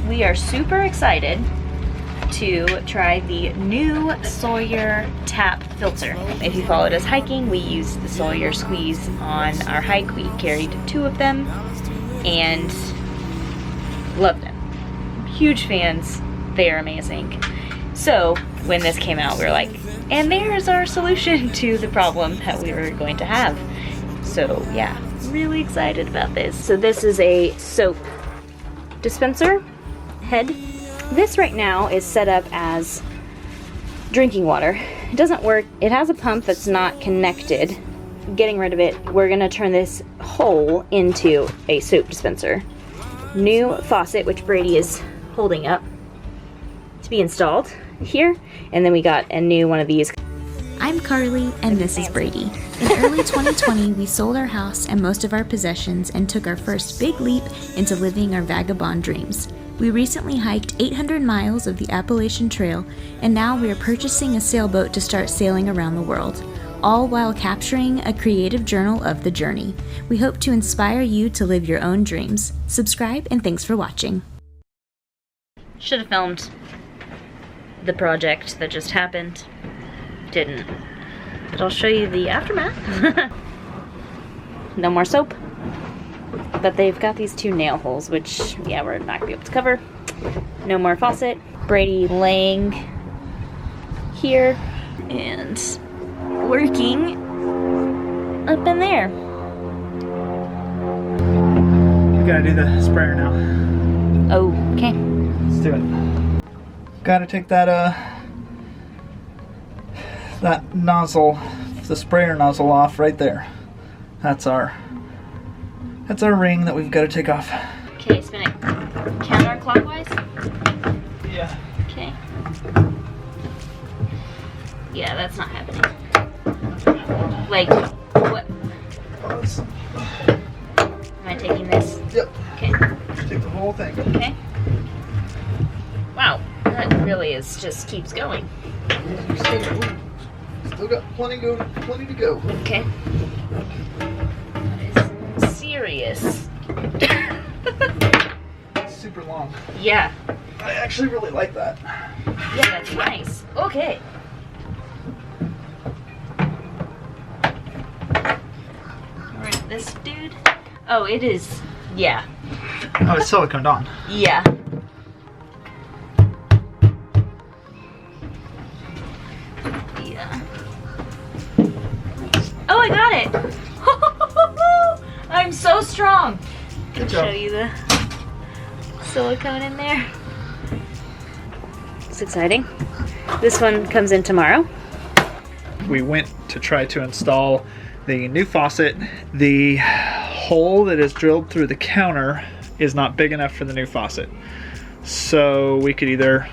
we are super excited to try the new Sawyer Tap Filter. If you followed us hiking, we used the Sawyer squeeze on our hike. We carried 2 of them and loved them. Huge fans. They are amazing. So when this came out, we were like, and there's our solution to the problem that we were going to have. So yeah, really excited about this. So this is a soap dispenser head. This right now is set up as drinking water. It doesn't work. It has a pump that's not connected. Getting rid of it, we're gonna turn this hole into a soap dispenser. New faucet, which Brady is holding up to be installed here. And then we got a new one of these. I'm Carlie, and this is Brady. In early 2020, we sold our house and most of our possessions and took our first big leap into living our vagabond dreams. We recently hiked 800 miles of the Appalachian Trail, and now we are purchasing a sailboat to start sailing around the world, all while capturing a creative journal of the journey. We hope to inspire you to live your own dreams. Subscribe, and thanks for watching. Should have filmed the project that just happened. Didn't. But I'll show you the aftermath. No more soap. But they've got these 2 nail holes, which, yeah, we're not gonna be able to cover. No more faucet. Brady laying here and working up in there. You gotta do the sprayer now. Okay. Let's do it. Gotta take that that nozzle, the sprayer nozzle off right there. That's our ring that we've got to take off. Okay, spin it counterclockwise. Yeah. Okay. Yeah, that's not happening. Like, what? Am I taking this? Yep. Okay. Take the whole thing. Okay. Wow, that really just keeps going. Still got plenty to go. Okay. That is serious. It's super long. Yeah. I actually really like that. Yeah, that's nice. Okay. Alright, this dude. Oh, it is. Yeah. Oh, it's siliconed on. Yeah. Oh, I got it! I'm so strong! Good I'll job. show you the silicone in there. It's exciting. This one comes in tomorrow. We went to try to install the new faucet. The hole that is drilled through the counter is not big enough for the new faucet. So we could either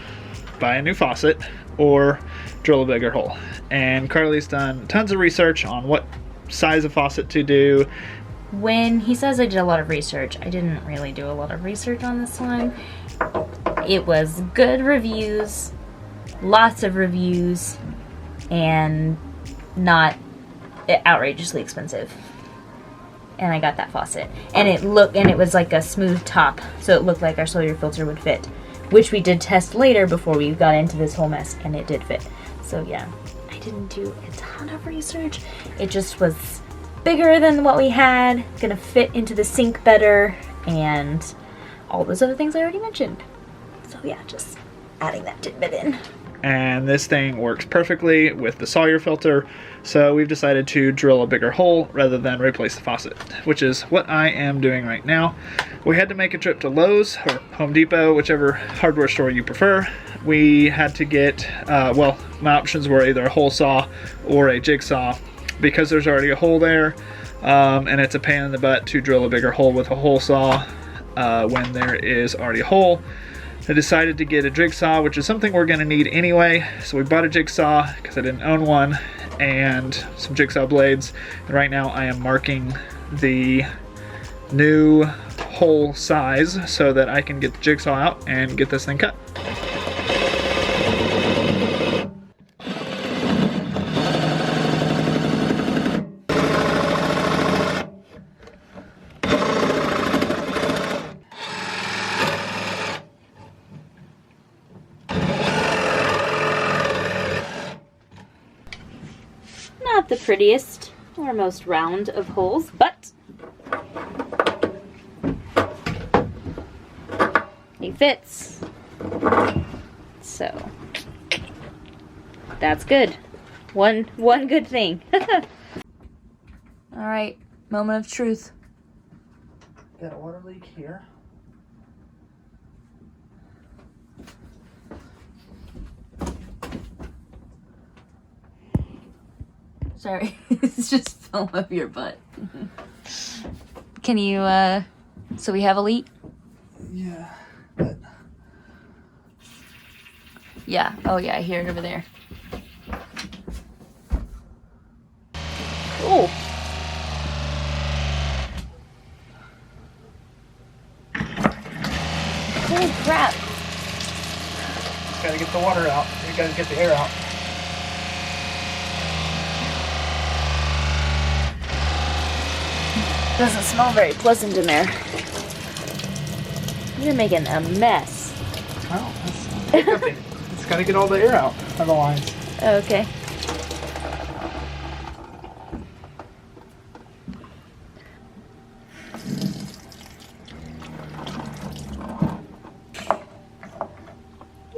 buy a new faucet or drill a bigger hole. And Carlie's done tons of research on what size of faucet to do. When he says I did a lot of research, I didn't really do a lot of research on this one. It was good reviews, lots of reviews, and not outrageously expensive. And I got that faucet. And it was like a smooth top, so it looked like our Sawyer filter would fit, which we did test later before we got into this whole mess, and it did fit. So yeah, I didn't do a ton of research. It just was bigger than what we had, gonna fit into the sink better, and all those other things I already mentioned. So yeah, just adding that tidbit in. And this thing works perfectly with the Sawyer filter, so we've decided to drill a bigger hole rather than replace the faucet, which is what I am doing right now. We had to make a trip to Lowe's or Home Depot, whichever hardware store you prefer. We had to get, well, my options were either a hole saw or a jigsaw, because there's already a hole there, and it's a pain in the butt to drill a bigger hole with a hole saw when there is already a hole. I decided to get a jigsaw, which is something we're going to need anyway, so we bought a jigsaw because I didn't own one, and some jigsaw blades. And right now I am marking the new hole size so that I can get the jigsaw out and get this thing cut. not the prettiest or most round of holes, but he fits. So that's good. One good thing. All right, moment of truth. Got a water leak here. Sorry, it's just film of your butt. Can you, so we have a leak? Yeah, but... Yeah, oh yeah, I hear it over there. Oh! Holy crap! Gotta get the water out. You gotta get the air out. Doesn't smell very pleasant in there. You're making a mess. Oh, that's a good thing. It's gotta get all the air out, otherwise. Okay.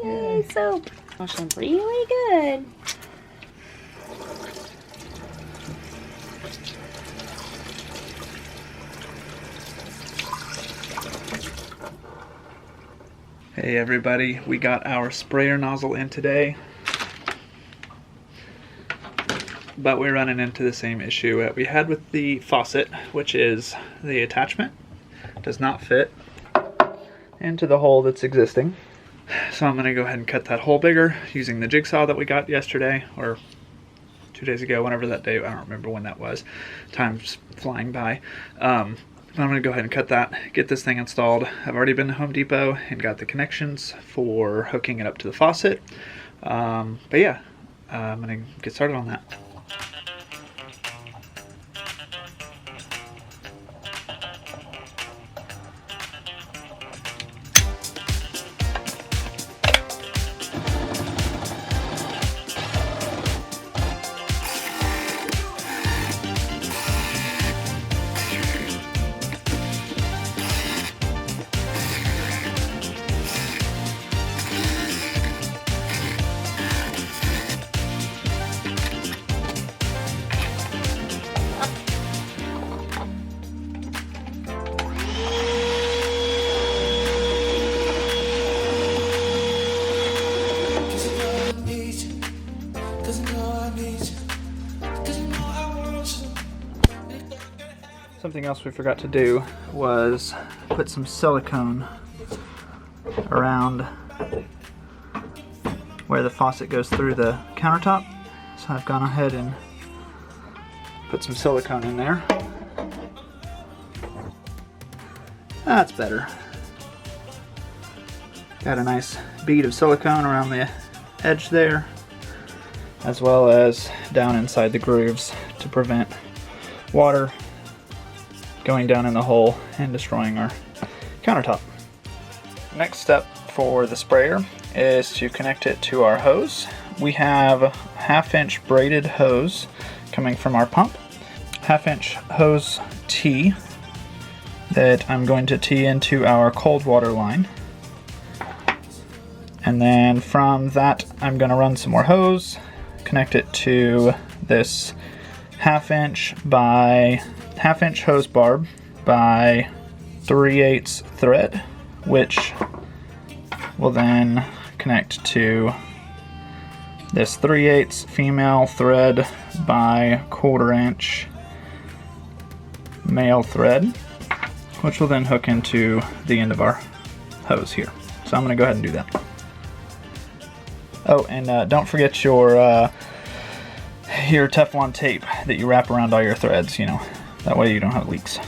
Yay, soap. Smells really good. Hey everybody, we got our sprayer nozzle in today, but we're running into the same issue that we had with the faucet, which is the attachment does not fit into the hole that's existing. So I'm going to go ahead and cut that hole bigger using the jigsaw that we got yesterday, or 2 days ago, whenever that day, I don't remember when that was. Time's flying by. I'm going to go ahead and cut that, get this thing installed. I've already been to Home Depot and got the connections for hooking it up to the faucet. But yeah, I'm going to get started on that. Something else we forgot to do was put some silicone around where the faucet goes through the countertop. So I've gone ahead and put some silicone in there. That's better. Got a nice bead of silicone around the edge there, as well as down inside the grooves to prevent water going down in the hole and destroying our countertop. Next step for the sprayer is to connect it to our hose. We have a 1/2-inch braided hose coming from our pump, 1/2-inch hose tee that I'm going to tee into our cold water line. And then from that, I'm going to run some more hose, connect it to this 1/2-inch by 1/2-inch hose barb by 3/8 thread, which will then connect to this 3/8 female thread by 1/4 inch male thread, which will then hook into the end of our hose here. So I'm going to go ahead and do that. Oh, and don't forget your Teflon tape that you wrap around all your threads, you know, that way you don't have leaks.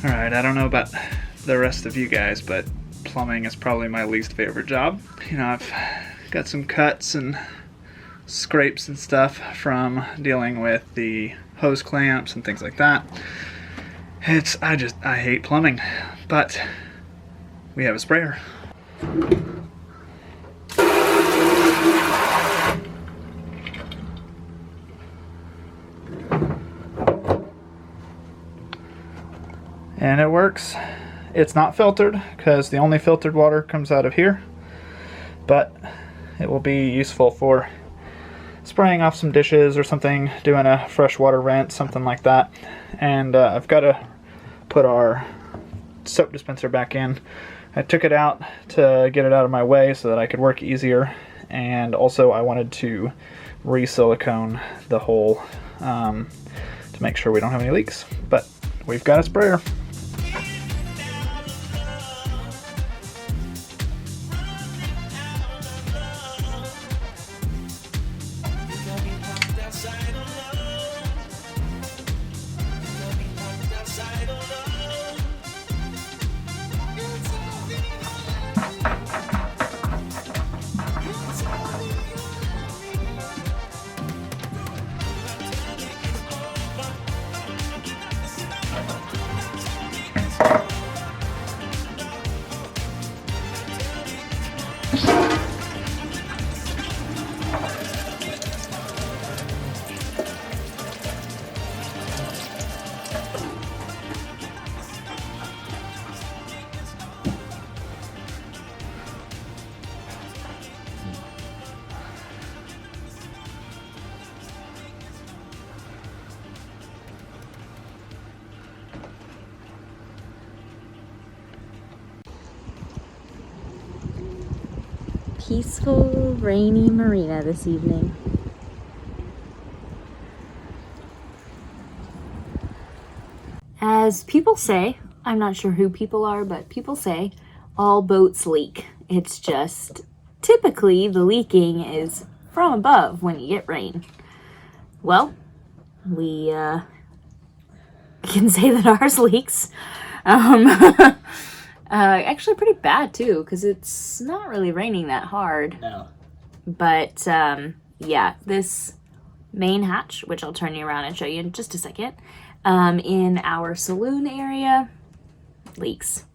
Alright, I don't know about the rest of you guys, but plumbing is probably my least favorite job. You know, I've Got some cuts and scrapes and stuff from dealing with the hose clamps and things like that. I hate plumbing, but we have a sprayer. And it works. It's not filtered because the only filtered water comes out of here, but it will be useful for spraying off some dishes or something, doing a fresh water rinse, something like that. And I've got to put our soap dispenser back in. I took it out to get it out of my way so that I could work easier, and also I wanted to re-silicone the hole to make sure we don't have any leaks. But we've got a sprayer. Peaceful, rainy marina this evening. As people say, I'm not sure who people are, but people say all boats leak. It's just typically the leaking is from above when you get rain. Well, we can say that ours leaks. Actually pretty bad too, because it's not really raining that hard. No. But yeah, this main hatch, which I'll turn you around and show you in just a second, in our saloon area, leaks.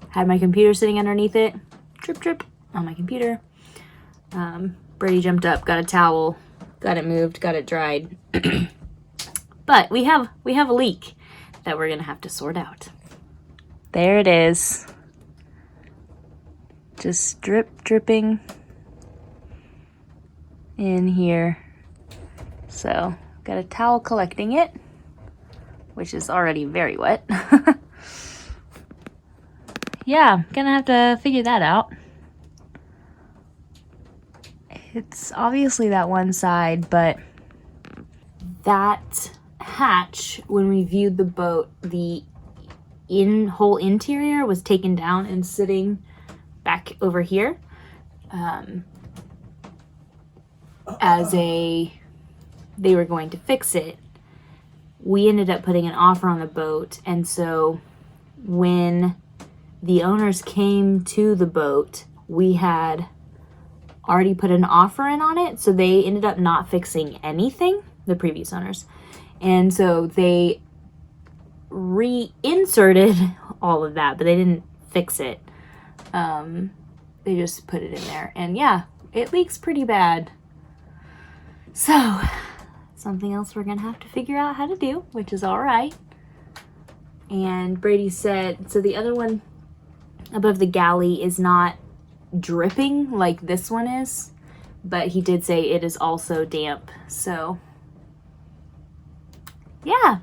Had my computer sitting underneath it, drip drip on my computer. Brady jumped up, got a towel, got it moved, got it dried. But we have a leak that we're gonna have to sort out. There it is. Just dripping in here. So, got a towel collecting it, which is already very wet. Yeah, gonna have to figure that out. It's obviously that one side, but that hatch, when we viewed the boat, the whole interior was taken down and sitting back over here they were going to fix it. We ended up putting an offer on the boat, and so when the owners came to the boat, we had already put an offer in on it, so they ended up not fixing anything, the previous owners, and so they reinserted all of that, but they didn't fix it. They just put it in there, and yeah, it leaks pretty bad. So, something else we're gonna have to figure out how to do, which is all right. And Brady said, so the other one above the galley is not dripping like this one is, but he did say it is also damp. So, yeah,